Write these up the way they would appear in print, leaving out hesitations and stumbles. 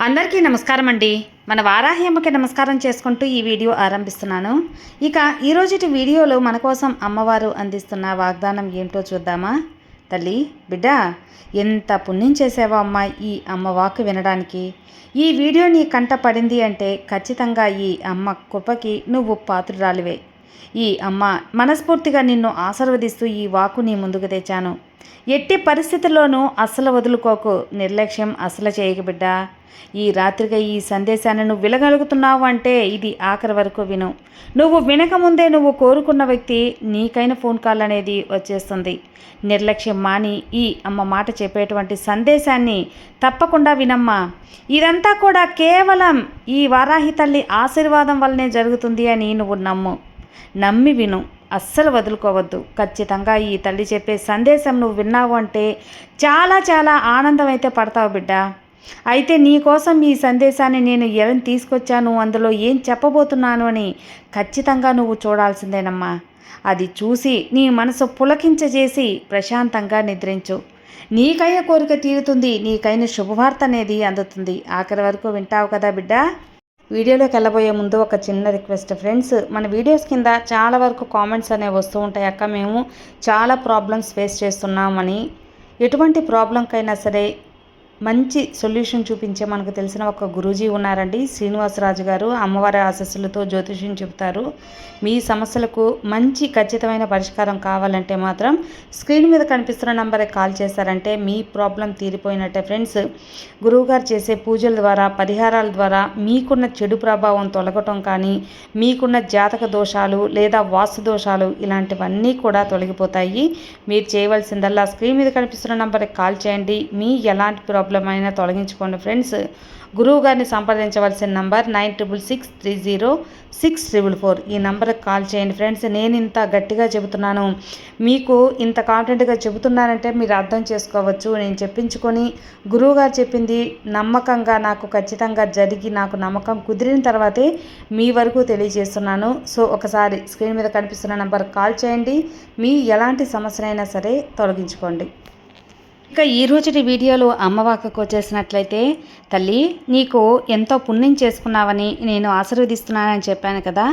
అందరికీ నమస్కారం అండి. మన వారాహి అమ్మకి నమస్కారం చేసుకుంటూ ఈ వీడియో ఆరంభిస్తున్నాను. ఇక ఈరోజుటి వీడియోలో మన కోసం అమ్మవారు అందిస్తున్న వాగ్దానం ఏంటో చూద్దామా. తల్లి, బిడ్డ, ఎంత పుణ్యం చేసావో అమ్మ ఈ అమ్మ వాక్కు వినడానికి. ఈ వీడియో నీ కంట పడింది అంటే ఖచ్చితంగా ఈ అమ్మ కృపకి నువ్వు పాత్రురాలివే. ఈ అమ్మ మనస్ఫూర్తిగా నిన్ను ఆశీర్వదిస్తూ ఈ వాక్కు నీ ముందుకు తెచ్చాను. ఎట్టి పరిస్థితుల్లోనూ అస్సలు వదులుకోకు, నిర్లక్ష్యం అస్సలు చేయకు బిడ్డ. ఈ రాత్రిగా ఈ సందేశాన్ని నువ్వు వినగలుగుతున్నావు అంటే ఇది ఆఖరి వరకు విను. నువ్వు వినకముందే నువ్వు కోరుకున్న వ్యక్తి నీకైన ఫోన్ కాల్ అనేది వచ్చేస్తుంది. నిర్లక్ష్యం మాని ఈ అమ్మ మాట చెప్పేటువంటి సందేశాన్ని తప్పకుండా వినమ్మా. ఇదంతా కూడా కేవలం ఈ వారాహి తల్లి ఆశీర్వాదం వల్లనే జరుగుతుంది అని నువ్వు నమ్మి విను, అస్సలు వదులుకోవద్దు. ఖచ్చితంగా ఈ తల్లి చెప్పే సందేశం నువ్వు విన్నావు అంటే చాలా చాలా ఆనందం అయితే పడతావు బిడ్డ. అయితే నీ కోసం ఈ సందేశాన్ని నేను ఎలా తీసుకొచ్చాను, అందులో ఏం చెప్పబోతున్నాను అని ఖచ్చితంగా నువ్వు చూడాల్సిందేనమ్మా. అది చూసి నీ మనసు పులకించజేసి ప్రశాంతంగా నిద్రించు. నీకైన కోరిక తీరుతుంది, నీకైన శుభవార్త అనేది అందుతుంది. ఆఖరి వరకు వింటావు కదా బిడ్డ. వీడియోలోకి వెళ్ళబోయే ముందు ఒక చిన్న రిక్వెస్ట్ ఫ్రెండ్స్, మన వీడియోస్ కింద చాలా వరకు కామెంట్స్ అనేవి వస్తూ ఉంటాయి. అక్క, మేము చాలా ప్రాబ్లమ్స్ ఫేస్ చేస్తున్నామని. ఎటువంటి ప్రాబ్లంకైనా సరే మంచి సొల్యూషన్ చూపించే మనకు తెలిసిన ఒక గురూజీ ఉన్నారండి, శ్రీనివాసరాజు గారు. అమ్మవారి ఆశీస్సులతో జ్యోతిష్యం చెబుతారు. మీ సమస్యలకు మంచి ఖచ్చితమైన పరిష్కారం కావాలంటే మాత్రం స్క్రీన్ మీద కనిపిస్తున్న నంబర్కి కాల్ చేశారంటే మీ ప్రాబ్లం తీరిపోయినట్టే ఫ్రెండ్స్. గురువుగారు చేసే పూజల ద్వారా, పరిహారాల ద్వారా మీకున్న చెడు ప్రభావం తొలగటం కానీ, మీకున్న జాతక దోషాలు లేదా వాస్తు దోషాలు ఇలాంటివన్నీ కూడా తొలగిపోతాయి. మీరు చేయవలసిందల్లా స్క్రీన్ మీద కనిపిస్తున్న నంబర్కి కాల్ చేయండి. మీ ఎలాంటి ప్రాబ్లం అయినా తొలగించుకోండి ఫ్రెండ్స్. గురువు గారిని సంప్రదించవలసిన నంబర్ 96630644. ఈ నంబర్కి కాల్ చేయండి ఫ్రెండ్స్. నేను ఇంత గట్టిగా చెబుతున్నాను, మీకు ఇంత కాన్ఫిడెంట్గా చెబుతున్నానంటే మీరు అర్థం చేసుకోవచ్చు. నేను చెప్పించుకొని గురువుగారు చెప్పింది నమ్మకంగా నాకు ఖచ్చితంగా జరిగి నాకు నమ్మకం కుదిరిన తర్వాతే మీ వరకు తెలియజేస్తున్నాను. సో ఒకసారి స్క్రీన్ మీద కనిపిస్తున్న నంబర్కి కాల్ చేయండి. మీ ఎలాంటి సమస్యనైనా సరే తొలగించుకోండి. ఇక ఈ రోజుటి వీడియోలో అమ్మవాకకు వచ్చేసినట్లయితే, తల్లి, నీకు ఎంతో పుణ్యం చేసుకున్నావని నేను ఆశీర్వదిస్తున్నానని చెప్పాను కదా.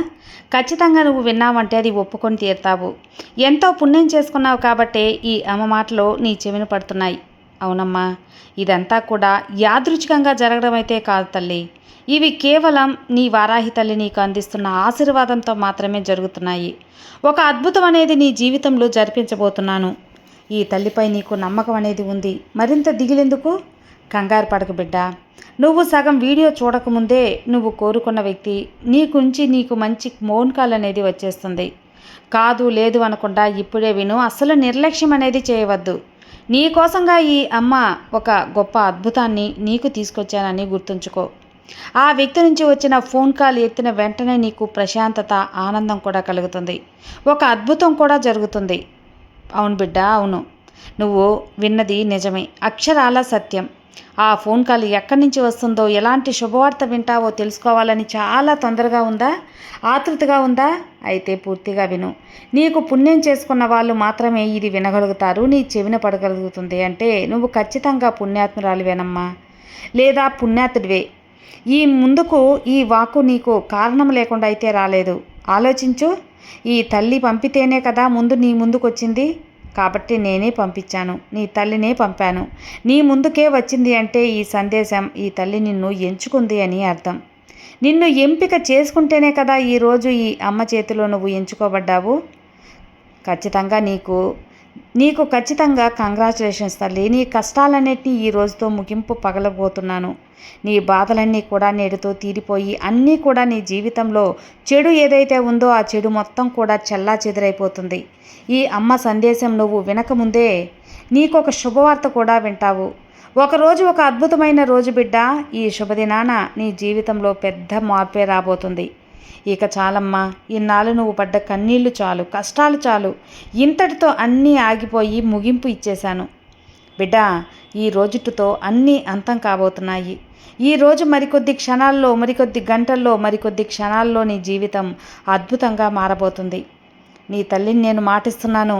ఖచ్చితంగా నువ్వు విన్నావంటే అది ఒప్పుకొని తీరుతావు. ఎంతో పుణ్యం చేసుకున్నావు కాబట్టి ఈ అమ్మ మాటలు నీ చెవిన పడుతున్నాయి. అవునమ్మా, ఇదంతా కూడా యాదృచ్ఛికంగా జరగడం అయితే కాదు తల్లి. ఇవి కేవలం నీ వారాహి తల్లి నీకు అందిస్తున్న ఆశీర్వాదంతో మాత్రమే జరుగుతున్నాయి. ఒక అద్భుతం అనేది నీ జీవితంలో జరిపించబోతున్నాను. ఈ తల్లిపై నీకు నమ్మకం అనేది ఉంది. మరింత దిగులెందుకు? కంగారు పడకు బిడ్డ. నువ్వు సగం వీడియో చూడకముందే నువ్వు కోరుకున్న వ్యక్తి నీకు మంచి ఫోన్ కాల్ అనేది వచ్చేస్తుంది. కాదు లేదు అనకుండా ఇప్పుడే విను. అస్సలు నిర్లక్ష్యం అనేది చేయవద్దు. నీ కోసంగా ఈ అమ్మ ఒక గొప్ప అద్భుతాన్ని నీకు తీసుకొచ్చానని గుర్తుంచుకో. ఆ వ్యక్తి నుంచి వచ్చిన ఫోన్ కాల్ ఎత్తిన వెంటనే నీకు ప్రశాంతత, ఆనందం కూడా కలుగుతుంది. ఒక అద్భుతం కూడా జరుగుతుంది. అవును బిడ్డ, అవును, నువ్వు విన్నది నిజమే, అక్షరాల సత్యం. ఆ ఫోన్ కాల్ ఎక్కడి నుంచి వస్తుందో, ఎలాంటి శుభవార్త వింటావో తెలుసుకోవాలని చాలా తొందరగా ఉందా, ఆతృతగా ఉందా? అయితే పూర్తిగా విను. నీకు పుణ్యం చేసుకున్న వాళ్ళు మాత్రమే ఇది వినగలుగుతారు, నీ చెవిన పడగలుగుతుంది. అంటే నువ్వు ఖచ్చితంగా పుణ్యాత్మురాలివేనమ్మా, లేదా పుణ్యాతుడివే. ఈ ముందుకు ఈ వాక్కు నీకు కారణం లేకుండా అయితే రాలేదు. ఆలోచించు. ఈ తల్లి పంపితేనే కదా నీ ముందుకు వచ్చింది. కాబట్టి నేనే పంపించాను, నీ తల్లినే పంపాను. నీ ముందుకే వచ్చింది అంటే ఈ సందేశం ఈ తల్లి నిన్ను ఎంచుకుంది అని అర్థం. నిన్ను ఎంపిక చేసుకుంటేనే కదా ఈరోజు ఈ అమ్మ చేతిలో నువ్వు ఎంచుకోబడ్డావు. ఖచ్చితంగా నీకు ఖచ్చితంగా కంగ్రాచులేషన్స్ తల్లి. నీ కష్టాలన్నిటినీ ఈ రోజుతో ముగింపు పగలబోతున్నాను. నీ బాధలన్నీ కూడా నేటితో తీరిపోయి అన్నీ కూడా నీ జీవితంలో చెడు ఏదైతే ఉందో ఆ చెడు మొత్తం కూడా చెల్లాచెదురైపోతుంది. ఈ అమ్మ సందేశం నువ్వు వినకముందే నీకు ఒక శుభవార్త కూడా వింటావు. ఒకరోజు ఒక అద్భుతమైన రోజు బిడ్డ. ఈ శుభదినాన నీ జీవితంలో పెద్ద మార్పే రాబోతుంది. ఇక చాలమ్మా, ఇన్నాళ్ళు నువ్వు పడ్డ కన్నీళ్లు చాలు, కష్టాలు చాలు. ఇంతటితో అన్నీ ఆగిపోయి ముగింపు ఇచ్చేశాను బిడ్డ. ఈ రోజుతో అన్నీ అంతం కాబోతున్నాయి. ఈరోజు మరికొద్ది క్షణాల్లో, మరికొద్ది గంటల్లో, మరికొద్ది క్షణాల్లో నీ జీవితం అద్భుతంగా మారబోతుంది. నీ తల్లిని నేను మాటిస్తున్నాను.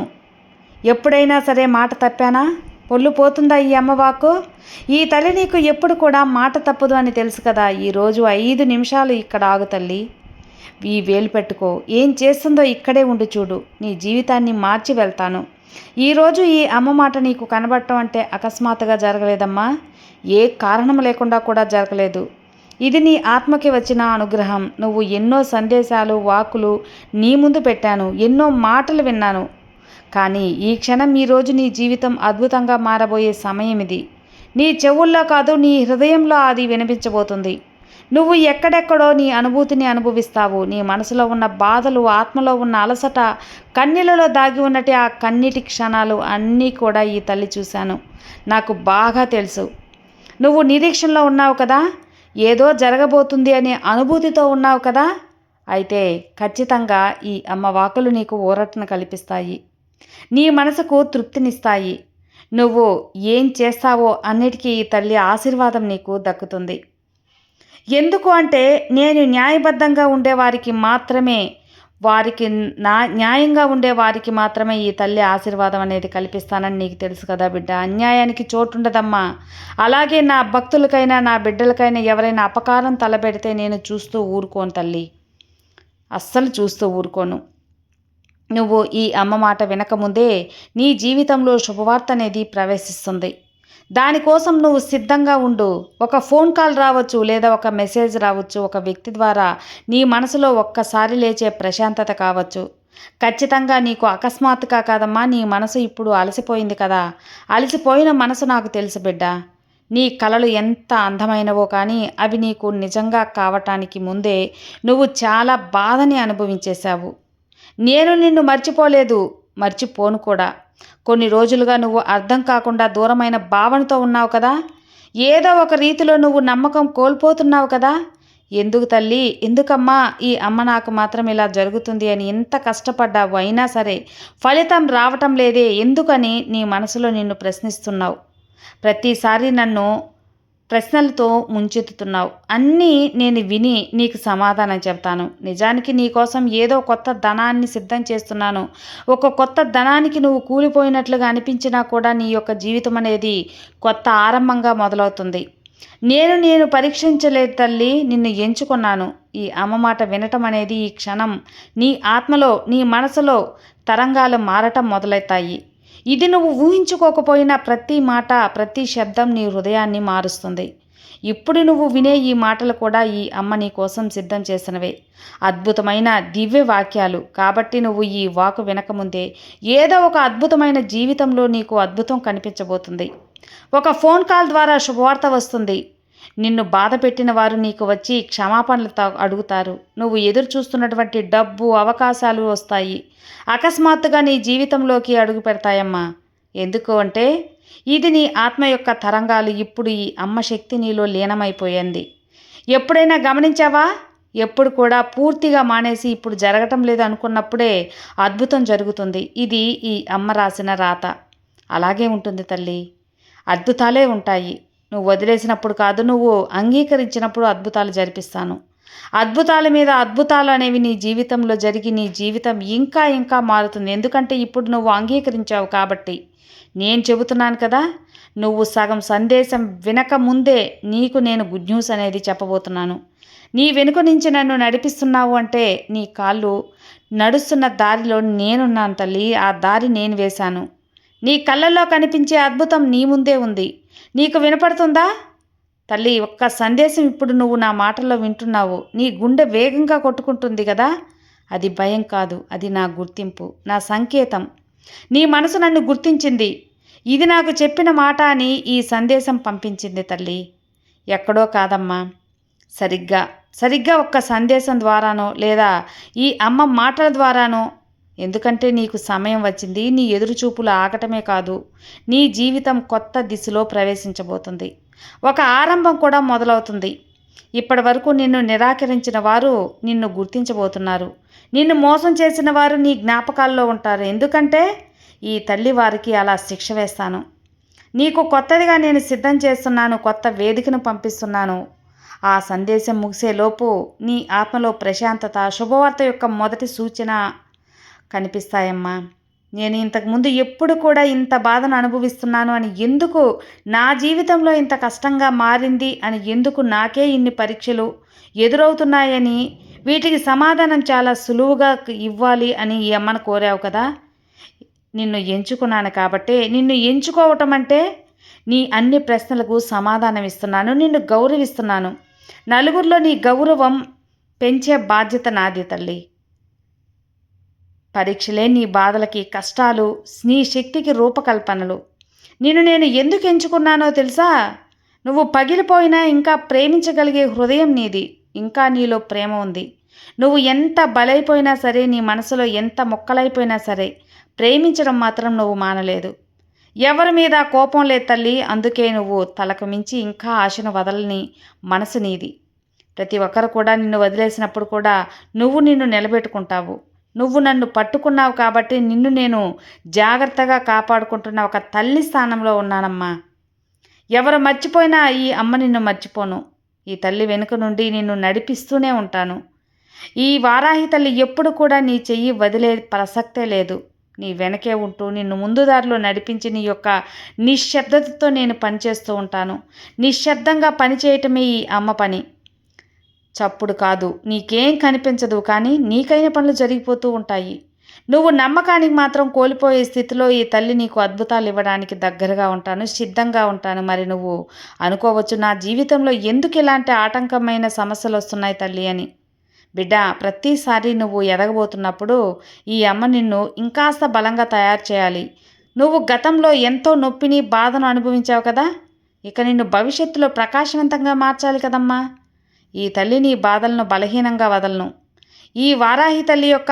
ఎప్పుడైనా సరే మాట తప్పానా? పొల్లు పోతుందా ఈ అమ్మ వాక్కు? ఈ తల్లి నీకు ఎప్పుడు కూడా మాట తప్పదు అని తెలుసు కదా. ఈరోజు 5 నిమిషాలు ఇక్కడ ఆగు తల్లి. ఈ వేలు పెట్టుకో. ఏం చేస్తుందో ఇక్కడే ఉండి చూడు. నీ జీవితాన్ని మార్చి వెళ్తాను. ఈరోజు ఈ అమ్మ మాట నీకు కనబడటం అంటే అకస్మాత్తుగా జరగలేదమ్మా. ఏ కారణం లేకుండా కూడా జరగలేదు. ఇది నీ ఆత్మకి వచ్చిన అనుగ్రహం. నువ్వు ఎన్నో సందేశాలు, వాక్కులు నీ ముందు పెట్టాను. ఎన్నో మాటలు విన్నాను. కానీ ఈ క్షణం ఈరోజు నీ జీవితం అద్భుతంగా మారబోయే సమయం ఇది. నీ చెవుల్లో కాదు, నీ హృదయంలో అది వినిపించబోతుంది. నువ్వు ఎక్కడెక్కడో నీ అనుభూతిని అనుభవిస్తావు. నీ మనసులో ఉన్న బాధలు, ఆత్మలో ఉన్న అలసట, కన్నీళ్ళలో దాగి ఉన్నట్టు ఆ కన్నీటి క్షణాలు అన్నీ కూడా ఈ తల్లి చూశాను. నాకు బాగా తెలుసు. నువ్వు నిరీక్షణలో ఉన్నావు కదా. ఏదో జరగబోతుంది అనే అనుభూతితో ఉన్నావు కదా. అయితే ఖచ్చితంగా ఈ అమ్మ వాకులు నీకు ఊరటను కల్పిస్తాయి. నీ మనసుకు తృప్తినిస్తాయి. నువ్వు ఏం చేస్తావో అన్నిటికీ ఈ తల్లి ఆశీర్వాదం నీకు దక్కుతుంది. ఎందుకు అంటే నేను న్యాయబద్ధంగా ఉండేవారికి మాత్రమే, న్యాయంగా ఉండే వారికి మాత్రమే ఈ తల్లి ఆశీర్వాదం అనేది కల్పిస్తానని నీకు తెలుసు కదా బిడ్డ. అన్యాయానికి చోటుండదమ్మా. అలాగే నా భక్తులకైనా నా బిడ్డలకైనా ఎవరైనా అపకారం తలబెడితే నేను చూస్తూ ఊరుకోను తల్లి. అస్సలు చూస్తూ ఊరుకోను. నువ్వు ఈ అమ్మ మాట వినకముందే నీ జీవితంలో శుభవార్త అనేది ప్రవేశిస్తుంది. దానికోసం నువ్వు సిద్ధంగా ఉండు. ఒక ఫోన్ కాల్ రావచ్చు, లేదా ఒక మెసేజ్ రావచ్చు, ఒక వ్యక్తి ద్వారా నీ మనసులో ఒక్కసారి లేచే ప్రశాంతత కావచ్చు. ఖచ్చితంగా నీకు అకస్మాత్తుగా కాదమ్మా. నీ మనసు ఇప్పుడు అలసిపోయింది కదా. అలసిపోయిన మనసు నాకు తెలుసు బిడ్డ. నీ కలలు ఎంత అందమైనవో కానీ అవి నీకు నిజంగా కావటానికి ముందే నువ్వు చాలా బాధని అనుభవించేశావు. నేను నిన్ను మర్చిపోలేదు, మర్చిపోను కూడా. కొన్ని రోజులుగా నువ్వు అర్థం కాకుండా దూరమైన భావనతో ఉన్నావు కదా. ఏదో ఒక రీతిలో నువ్వు నమ్మకం కోల్పోతున్నావు కదా. ఎందుకు తల్లి, ఎందుకమ్మా ఈ అమ్మ నాకు మాత్రం ఇలా జరుగుతుంది అని ఎంత కష్టపడ్డావు, అయినా సరే ఫలితం రావటం లేదే ఎందుకని నీ మనసులో నిన్ను ప్రశ్నిస్తున్నావు. ప్రతిసారి నన్ను ప్రశ్నలతో ముంచెత్తుతున్నావు. అన్నీ నేను విని నీకు సమాధానం చెప్తాను. నిజానికి నీకోసం ఏదో కొత్త ధనాన్ని సిద్ధం చేస్తున్నాను. ఒక కొత్త ధనానికి నువ్వు కూలిపోయినట్లుగా అనిపించినా కూడా నీ యొక్క జీవితం అనేది కొత్త ఆరంభంగా మొదలవుతుంది. నేను పరీక్షించలేదు తల్లి, నిన్ను ఎంచుకున్నాను. ఈ అమ్మ మాట వినటం అనేది ఈ క్షణం నీ ఆత్మలో, నీ మనసులో తరంగాలు మారటం మొదలవుతాయి. ఇది నువ్వు ఊహించుకోకపోయినా ప్రతి మాట, ప్రతి శబ్దం నీ హృదయాన్ని మారుస్తుంది. ఇప్పుడు నువ్వు వినే ఈ మాటలు కూడా ఈ అమ్మ నీ కోసం సిద్ధం చేసినవే. అద్భుతమైన దివ్య వాక్యాలు. కాబట్టి నువ్వు ఈ వాకు వినకముందే ఏదో ఒక అద్భుతమైన జీవితంలో నీకు అద్భుతం కనిపించబోతుంది. ఒక ఫోన్ కాల్ ద్వారా శుభవార్త వస్తుంది. నిన్ను బాధ పెట్టిన వారు నీకు వచ్చి క్షమాపణలు అడుగుతారు. నువ్వు ఎదురు చూస్తున్నటువంటి డబ్బు, అవకాశాలు వస్తాయి. అకస్మాత్తుగా నీ జీవితంలోకి అడుగు పెడతాయమ్మా. ఎందుకు అంటే ఇది నీ ఆత్మ యొక్క తరంగాలు. ఇప్పుడు ఈ అమ్మ శక్తి నీలో లీనమైపోయింది. ఎప్పుడైనా గమనించావా? ఎప్పుడు కూడా పూర్తిగా మానేసి ఇప్పుడు జరగటం లేదు అనుకున్నప్పుడే అద్భుతం జరుగుతుంది. ఇది ఈ అమ్మ రాసిన రాత. అలాగే ఉంటుంది తల్లి. అద్భుతాలే ఉంటాయి. నువ్వు వదిలేసినప్పుడు కాదు, నువ్వు అంగీకరించినప్పుడు అద్భుతాలు జరిపిస్తాను. అద్భుతాల మీద అద్భుతాలు అనేవి నీ జీవితంలో జరిగి నీ జీవితం ఇంకా ఇంకా మారుతుంది. ఎందుకంటే ఇప్పుడు నువ్వు అంగీకరించావు కాబట్టి. నేను చెబుతున్నాను కదా, నువ్వు సగం సందేశం వినక ముందే నీకు నేను గుడ్ న్యూస్ అనేది చెప్పబోతున్నాను. నీ వెనుక నుంచి నన్ను నడిపిస్తున్నావు అంటే నీ కాళ్ళు నడుస్తున్న దారిలో నేనున్నాను తల్లి. ఆ దారి నేను వేశాను. నీ కళ్ళల్లో కనిపించే అద్భుతం నీ ముందే ఉంది. నీకు వినపడుతుందా తల్లి? ఒక్క సందేశం ఇప్పుడు నువ్వు నా మాటల్లో వింటున్నావు. నీ గుండె వేగంగా కొట్టుకుంటుంది కదా. అది భయం కాదు, అది నా గుర్తింపు, నా సంకేతం. నీ మనసు నన్ను గుర్తించింది. ఇది నాకు చెప్పిన మాట అని ఈ సందేశం పంపించింది తల్లి. ఎక్కడో కాదమ్మా, సరిగ్గా ఒక్క సందేశం ద్వారానో లేదా ఈ అమ్మ మాటల ద్వారానో. ఎందుకంటే నీకు సమయం వచ్చింది. నీ ఎదురుచూపులు ఆగటమే కాదు, నీ జీవితం కొత్త దిశలో ప్రవేశించబోతుంది. ఒక ఆరంభం కూడా మొదలవుతుంది. ఇప్పటి వరకు నిన్ను నిరాకరించిన వారు నిన్ను గుర్తించబోతున్నారు. నిన్ను మోసం చేసిన వారు నీ జ్ఞాపకాల్లో ఉంటారు. ఎందుకంటే ఈ తల్లి వారికి అలా శిక్ష వేస్తాను. నీకు కొత్తదిగా నేను సిద్ధం చేస్తున్నాను. కొత్త వేదికను పంపిస్తున్నాను. ఆ సందేశం ముగిసేలోపు నీ ఆత్మలో ప్రశాంతత, శుభవార్త యొక్క మొదటి సూచన కనిపిస్తాయమ్మా. నేను ఇంతకుముందు ఎప్పుడు కూడా ఇంత బాధను అనుభవిస్తున్నాను అని ఎందుకు, నా జీవితంలో ఇంత కష్టంగా మారింది అని ఎందుకు, నాకే ఇన్ని పరీక్షలు ఎదురవుతున్నాయని, వీటికి సమాధానం చాలా సులువుగా ఇవ్వాలి అని ఈ అమ్మను కోరావు కదా. నిన్ను ఎంచుకున్నాను కాబట్టే, నిన్ను ఎంచుకోవటం అంటే నీ అన్ని ప్రశ్నలకు సమాధానం ఇస్తున్నాను, నిన్ను గౌరవిస్తున్నాను. నలుగురిలో నీ గౌరవం పెంచే బాధ్యత నాది తల్లి. పరీక్షలే నీ బాధలకి కష్టాలు, నీ శక్తికి రూపకల్పనలు. నిన్ను నేను ఎందుకు ఎంచుకున్నానో తెలుసా? నువ్వు పగిలిపోయినా ఇంకా ప్రేమించగలిగే హృదయం నీది. ఇంకా నీలో ప్రేమ ఉంది. నువ్వు ఎంత బలైపోయినా సరే, నీ మనసులో ఎంత మొక్కలైపోయినా సరే, ప్రేమించడం మాత్రం నువ్వు మానలేదు. ఎవరి మీద కోపం లేదు తల్లి. అందుకే నువ్వు తలకు మించి ఇంకా ఆశను వదలని మనసు నీది. ప్రతి ఒక్కరు కూడా నిన్ను వదిలేసినప్పుడు కూడా నువ్వు నిన్ను నిలబెట్టుకుంటావు. నువ్వు నన్ను పట్టుకున్నావు కాబట్టి నిన్ను నేను జాగ్రత్తగా కాపాడుకుంటున్న ఒక తల్లి స్థానంలో ఉన్నానమ్మా. ఎవరు మర్చిపోయినా ఈ అమ్మ నిన్ను మర్చిపోను. ఈ తల్లి వెనుక నుండి నిన్ను నడిపిస్తూనే ఉంటాను. ఈ వారాహి తల్లి ఎప్పుడు కూడా నీ చెయ్యి వదిలే ప్రసక్తే లేదు. నీ వెనకే ఉంటూ నిన్ను ముందు దారిలో నడిపించి నీ యొక్క నిశ్శబ్దతతో నేను పనిచేస్తూ ఉంటాను. నిశ్శబ్దంగా పనిచేయటమే ఈ అమ్మ పని. చప్పుడు కాదు, నీకేం కనిపించదు, కానీ నీకైన పనులు జరిగిపోతూ ఉంటాయి. నువ్వు నమ్మకానికి మాత్రం కోల్పోయే స్థితిలో ఈ తల్లి నీకు అద్భుతాలు ఇవ్వడానికి దగ్గరగా ఉంటాను, సిద్ధంగా ఉంటాను. మరి నువ్వు అనుకోవచ్చు, నా జీవితంలో ఎందుకు ఇలాంటి ఆటంకమైన సమస్యలు వస్తున్నాయి తల్లి అని. బిడ్డ, ప్రతిసారి నువ్వు ఎదగబోతున్నప్పుడు ఈ అమ్మ నిన్ను ఇంకాస్త బలంగా తయారు చేయాలి. నువ్వు గతంలో ఎంతో నొప్పిని, బాధను అనుభవించావు కదా. ఇక నిన్ను భవిష్యత్తులో ప్రకాశవంతంగా మార్చాలి కదమ్మా. ఈ తల్లి నీ బాధలను బలహీనంగా వదలను. ఈ వారాహి తల్లి యొక్క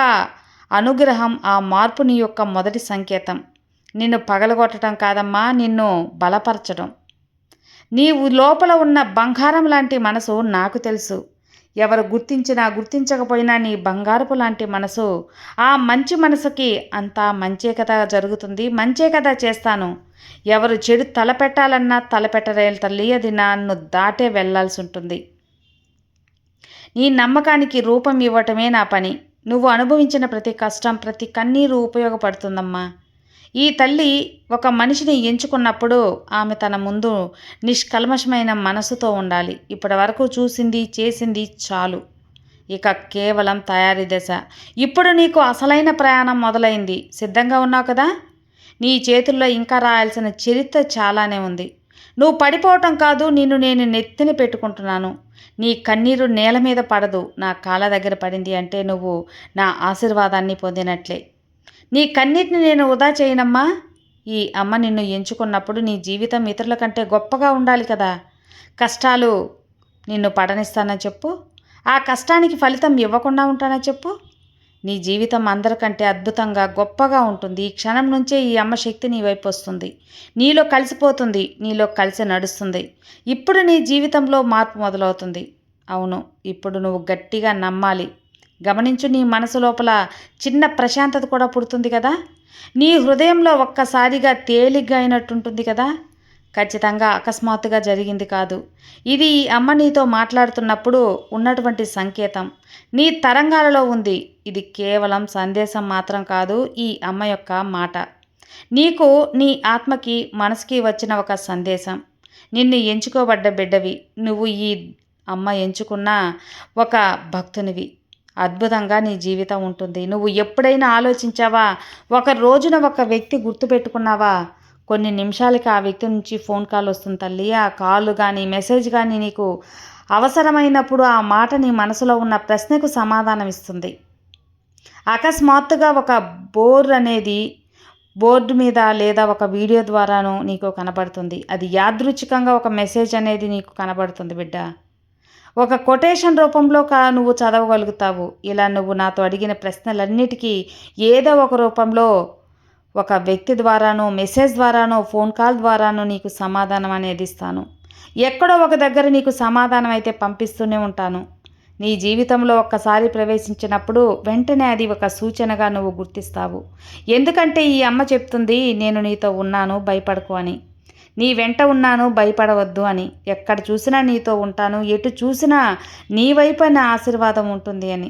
అనుగ్రహం, ఆ మార్పు నీ యొక్క మొదటి సంకేతం. నిన్ను పగలగొట్టడం కాదమ్మా, నిన్ను బలపరచడం. నీవు లోపల ఉన్న బంగారం లాంటి మనసు నాకు తెలుసు. ఎవరు గుర్తించినా గుర్తించకపోయినా నీ బంగారపు లాంటి మనసు, ఆ మంచి మనసుకి అంతా మంచే కదా జరుగుతుంది, మంచే కదా చేస్తాను. ఎవరు చెడు తలపెట్టాలన్నా తలపెట్టరేలు తల్లి, అది నన్ను దాటే వెళ్లాల్సి ఉంటుంది. నీ నమ్మకానికి రూపం ఇవ్వటమే నా పని. నువ్వు అనుభవించిన ప్రతి కష్టం, ప్రతి కన్నీరు ఉపయోగపడుతుందమ్మా. ఈ తల్లి ఒక మనిషిని ఎంచుకున్నప్పుడు ఆమె తన ముందు నిష్కల్మషమైన మనసుతో ఉండాలి. ఇప్పటి వరకు చూసింది, చేసింది చాలు. ఇక కేవలం తయారీ దశ. ఇప్పుడు నీకు అసలైన ప్రయాణం మొదలైంది. సిద్ధంగా ఉన్నావు కదా. నీ చేతుల్లో ఇంకా రాయాల్సిన చరిత్ర చాలానే ఉంది. నువ్వు పడిపోవటం కాదు, నిన్ను నేను నెత్తిన పెట్టుకుంటున్నాను. నీ కన్నీరు నేల మీద పడదు, నా కాళ్ళ దగ్గర పడింది అంటే నువ్వు నా ఆశీర్వాదాన్ని పొందినట్లే. నీ కన్నీటిని నేను వృధా చేయనమ్మా. ఈ అమ్మ నిన్ను ఎంచుకున్నప్పుడు నీ జీవితం ఇతరుల కంటే గొప్పగా ఉండాలి కదా. కష్టాలు నిన్ను పడనిస్తానని చెప్పు. ఆ కష్టానికి ఫలితం ఇవ్వకుండా ఉంటానని చెప్పు. నీ జీవితం అందరికంటే అద్భుతంగా, గొప్పగా ఉంటుంది. ఈ క్షణం నుంచే ఈ అమ్మ శక్తి నీ వైపు వస్తుంది, నీలో కలిసిపోతుంది, నీలో కలిసి నడుస్తుంది. ఇప్పుడు నీ జీవితంలో మార్పు మొదలవుతుంది. అవును, ఇప్పుడు నువ్వు గట్టిగా నమ్మాలి. గమనించు, నీ మనసు లోపల చిన్న ప్రశాంతత కూడా పుడుతుంది కదా. నీ హృదయంలో ఒక్కసారిగా తేలిగ్గా అయినట్టుంటుంది కదా. ఖచ్చితంగా అకస్మాత్తుగా జరిగింది కాదు. ఇది ఈ అమ్మ నీతో మాట్లాడుతున్నప్పుడు ఉన్నటువంటి సంకేతం. నీ తరంగాలలో ఉంది. ఇది కేవలం సందేశం మాత్రం కాదు, ఈ అమ్మ యొక్క మాట. నీకు, నీ ఆత్మకి, మనసుకి వచ్చిన ఒక సందేశం. నిన్ను ఎంచుకోబడ్డ బిడ్డవి నువ్వు. ఈ అమ్మ ఎంచుకున్న ఒక భక్తునివి. అద్భుతంగా నీ జీవితం ఉంటుంది. నువ్వు ఎప్పుడైనా ఆలోచించావా? ఒక రోజున ఒక వ్యక్తి గుర్తుపెట్టుకున్నావా? కొన్ని నిమిషాలకి ఆ వ్యక్తి నుంచి ఫోన్ కాల్ వస్తుంది తల్లి. ఆ కాల్ కానీ, మెసేజ్ కానీ నీకు అవసరమైనప్పుడు ఆ మాట నీ మనసులో ఉన్న ప్రశ్నకు సమాధానం ఇస్తుంది. అకస్మాత్తుగా ఒక బోర్డు మీద లేదా ఒక వీడియో ద్వారానో నీకు కనబడుతుంది. అది యాదృచ్ఛికంగా ఒక మెసేజ్ అనేది నీకు కనబడుతుంది బిడ్డ. ఒక కొటేషన్ రూపంలో నువ్వు చదవగలుగుతావు. ఇలా నువ్వు నాతో అడిగిన ప్రశ్నలన్నిటికీ ఏదో ఒక రూపంలో, ఒక వ్యక్తి ద్వారానో, మెసేజ్ ద్వారానో, ఫోన్ కాల్ ద్వారానో నీకు సమాధానం అనేది ఇస్తాను. ఎక్కడో ఒక దగ్గర నీకు సమాధానం అయితే పంపిస్తూనే ఉంటాను. నీ జీవితంలో ఒక్కసారి ప్రవేశించినప్పుడు వెంటనే అది ఒక సూచనగా నువ్వు గుర్తిస్తావు. ఎందుకంటే ఈ అమ్మ చెప్తుంది, నేను నీతో ఉన్నాను, భయపడకు అని. నీ వెంట ఉన్నాను, భయపడవద్దు అని. ఎక్కడ చూసినా నీతో ఉంటాను, ఎటు చూసినా నీ వైపు నా ఆశీర్వాదం ఉంటుంది అని.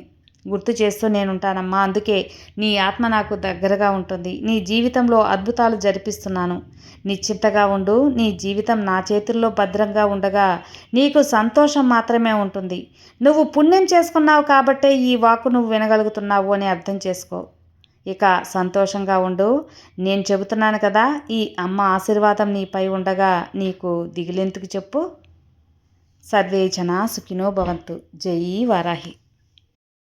గుర్తు చేస్తూ నేనుంటానమ్మా. అందుకే నీ ఆత్మ నాకు దగ్గరగా ఉంటుంది. నీ జీవితంలో అద్భుతాలు జరిపిస్తున్నాను. నిశ్చింతగా ఉండు. నీ జీవితం నా చేతుల్లో భద్రంగా ఉండగా నీకు సంతోషం మాత్రమే ఉంటుంది. నువ్వు పుణ్యం చేసుకున్నావు కాబట్టే ఈ వాక్కు నువ్వు వినగలుగుతున్నావు అని అర్థం చేసుకో. ఇక సంతోషంగా ఉండు. నేను చెబుతున్నాను కదా, ఈ అమ్మ ఆశీర్వాదం నీపై ఉండగా నీకు దిగులెందుకు చెప్పు. సర్వే జనా సుఖినో భవంతు. జై వారాహి.